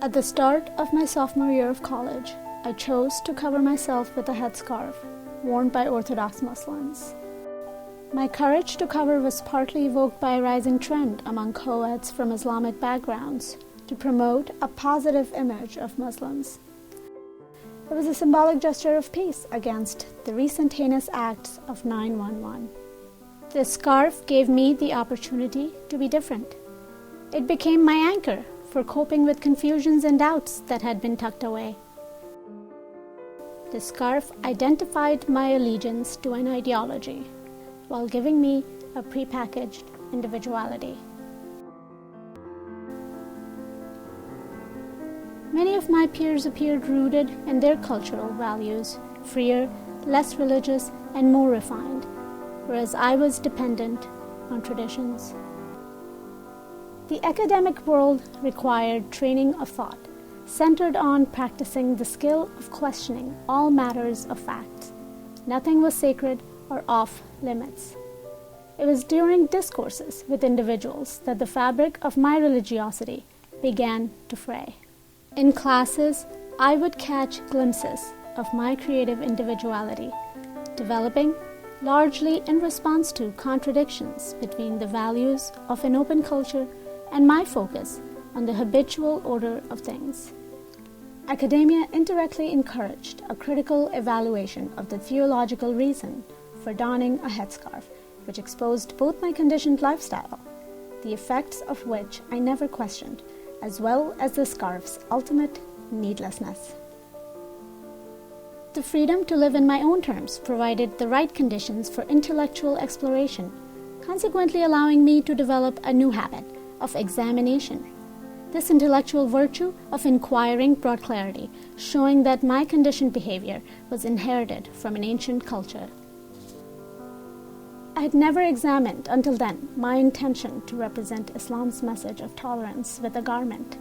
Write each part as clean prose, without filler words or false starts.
At the start of my sophomore year of college, I chose to cover myself with a headscarf worn by Orthodox Muslims. My courage to cover was partly evoked by a rising trend among co-eds from Islamic backgrounds to promote a positive image of Muslims. It was a symbolic gesture of peace against the recent heinous acts of 9/11. This scarf gave me the opportunity to be different. It became my anchor for coping with confusions and doubts that had been tucked away. The scarf identified my allegiance to an ideology while giving me a prepackaged individuality. Many of my peers appeared rooted in their cultural values, freer, less religious, and more refined, whereas I was dependent on traditions. The academic world required training of thought, centered on practicing the skill of questioning all matters of facts. Nothing was sacred or off limits. It was during discourses with individuals that the fabric of my religiosity began to fray. In classes, I would catch glimpses of my creative individuality, developing largely in response to contradictions between the values of an open culture and my focus on the habitual order of things. Academia indirectly encouraged a critical evaluation of the theological reason for donning a headscarf, which exposed both my conditioned lifestyle, the effects of which I never questioned, as well as the scarf's ultimate needlessness. The freedom to live in my own terms provided the right conditions for intellectual exploration, consequently allowing me to develop a new habit of examination. This intellectual virtue of inquiring brought clarity, showing that my conditioned behavior was inherited from an ancient culture. I had never examined until then my intention to represent Islam's message of tolerance with a garment.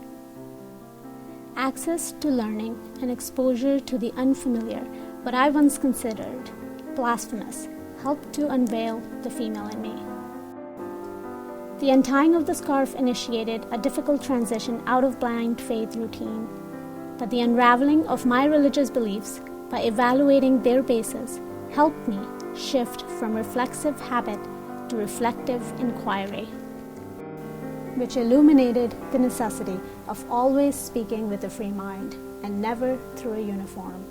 Access to learning and exposure to the unfamiliar, what I once considered blasphemous, helped to unveil the female in me. The untying of the scarf initiated a difficult transition out of blind faith routine, but the unraveling of my religious beliefs by evaluating their basis helped me shift from reflexive habit to reflective inquiry, which illuminated the necessity of always speaking with a free mind and never through a uniform.